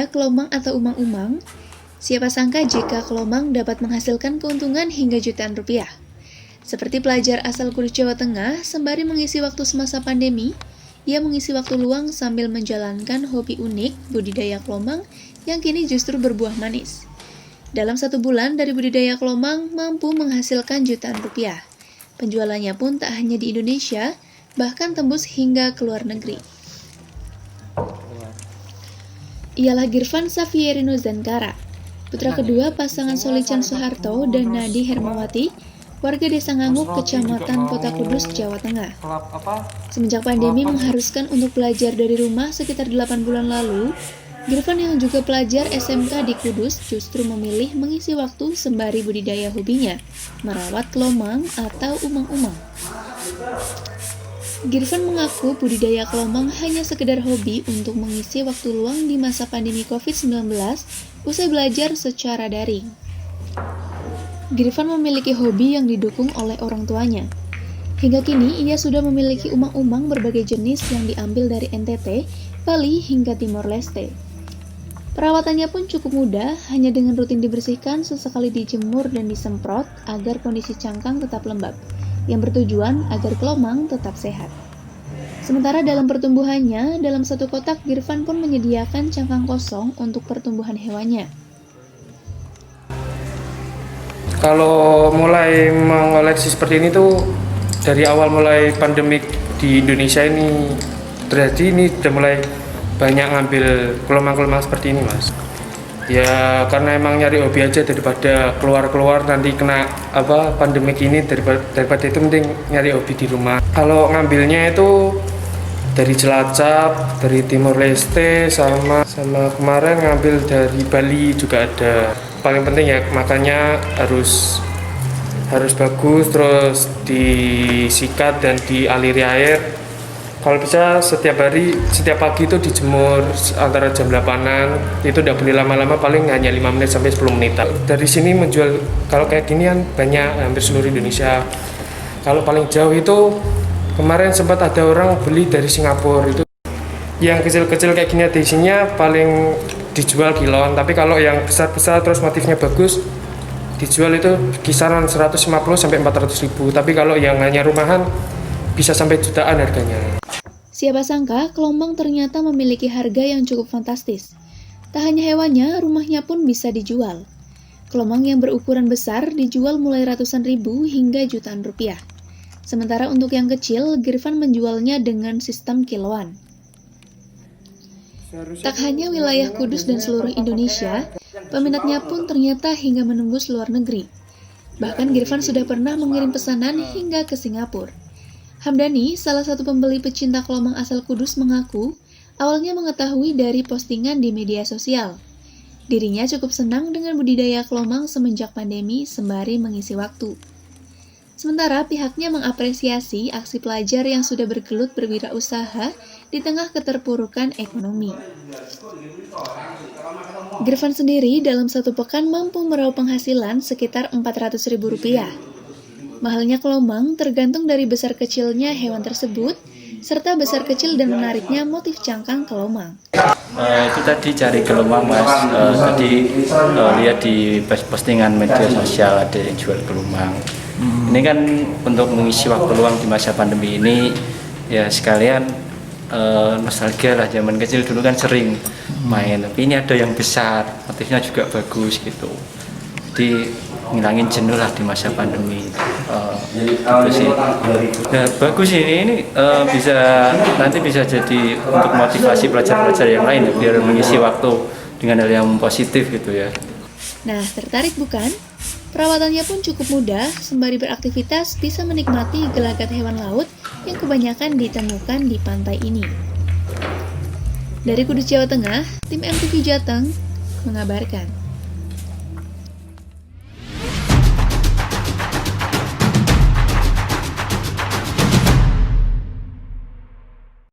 kelomang atau umang-umang, siapa sangka jika kelomang dapat menghasilkan keuntungan hingga jutaan rupiah. Seperti pelajar asal Kudus, Jawa Tengah, sembari mengisi waktu semasa pandemi, ia mengisi waktu luang sambil menjalankan hobi unik budidaya kelomang yang kini justru berbuah manis. Dalam 1 bulan dari budidaya kelomang mampu menghasilkan jutaan rupiah. Penjualannya pun tak hanya di Indonesia, bahkan tembus hingga ke luar negeri. Ialah Girvan Savierino Zankara, putra kedua pasangan Solican Soeharto dan Nadi Hermawati, warga Desa Nganguk, Kecamatan Kota Kudus, Jawa Tengah. Semenjak pandemi mengharuskan untuk belajar dari rumah sekitar 8 bulan lalu, Girvan yang juga pelajar SMK di Kudus justru memilih mengisi waktu sembari budidaya hobinya, merawat kelomang atau umang-umang. Girvan mengaku budidaya kelomang hanya sekedar hobi untuk mengisi waktu luang di masa pandemi COVID-19 usai belajar secara daring. Girvan memiliki hobi yang didukung oleh orang tuanya. Hingga kini ia sudah memiliki umang-umang berbagai jenis yang diambil dari NTT, Bali hingga Timor Leste. Perawatannya pun cukup mudah, hanya dengan rutin dibersihkan, sesekali dijemur dan disemprot agar kondisi cangkang tetap lembab, yang bertujuan agar kelomang tetap sehat. Sementara dalam pertumbuhannya, dalam 1 kotak Girvan pun menyediakan cangkang kosong untuk pertumbuhan hewannya. Kalau mulai mengoleksi seperti ini tuh dari awal mulai pandemik di Indonesia ini terjadi, ini udah mulai banyak ngambil kelomang-kelomang seperti ini, Mas. Ya karena emang nyari hobi aja daripada keluar-keluar nanti kena pandemik ini, daripada itu mending nyari hobi di rumah. Kalau ngambilnya itu dari Cilacap, dari Timor Leste, sama kemarin ngambil dari Bali juga ada. Paling penting ya makannya harus bagus, terus disikat dan dialiri air. Kalau bisa setiap pagi itu dijemur antara jam 8-an, itu udah boleh lama-lama, paling hanya 5 menit sampai 10 menit. Dari sini menjual, kalau kayak gini kan banyak, hampir seluruh Indonesia. Kalau paling jauh itu, kemarin sempat ada orang beli dari Singapura itu. Yang kecil-kecil kayak gini ada isinya paling dijual kiloan, tapi kalau yang besar-besar terus motifnya bagus, dijual itu kisaran 150 sampai 400 ribu. Tapi kalau yang hanya rumahan, bisa sampai jutaan harganya. Siapa sangka kelomang ternyata memiliki harga yang cukup fantastis. Tak hanya hewannya, rumahnya pun bisa dijual. Kelomang yang berukuran besar dijual mulai ratusan ribu hingga jutaan rupiah. Sementara untuk yang kecil, Girvan menjualnya dengan sistem kiloan. Tak hanya wilayah Kudus dan seluruh Indonesia, peminatnya pun ternyata hingga menembus luar negeri. Bahkan Girvan sudah pernah mengirim pesanan hingga ke Singapura. Hamdani, salah satu pembeli pecinta kelomang asal Kudus, mengaku awalnya mengetahui dari postingan di media sosial. Dirinya cukup senang dengan budidaya kelomang semenjak pandemi sembari mengisi waktu. Sementara pihaknya mengapresiasi aksi pelajar yang sudah bergelut berwirausaha di tengah keterpurukan ekonomi. Girvan sendiri dalam 1 pekan mampu meraup penghasilan sekitar Rp400.000. Mahalnya kelomang tergantung dari besar kecilnya hewan tersebut, serta besar kecil dan menariknya motif cangkang kelomang. Itu tadi cari kelomang, Mas. Tadi lihat di postingan media sosial ada yang jual kelomang. Ini kan untuk mengisi waktu luang di masa pandemi ini, ya sekalian nostalgia lah, zaman kecil dulu kan sering main, tapi ini ada yang besar, motifnya juga bagus gitu. Jadi ngilangin jenuh lah di masa pandemi. Bagus sih. Nah, bagus ini nanti bisa jadi untuk motivasi pelajar-pelajar yang lain ya, biar mengisi waktu dengan hal yang positif gitu ya. Nah, tertarik bukan? Perawatannya pun cukup mudah, sembari beraktivitas bisa menikmati gelagat hewan laut yang kebanyakan ditemukan di pantai ini. Dari Kudus, Jawa Tengah, tim MTV Jateng mengabarkan.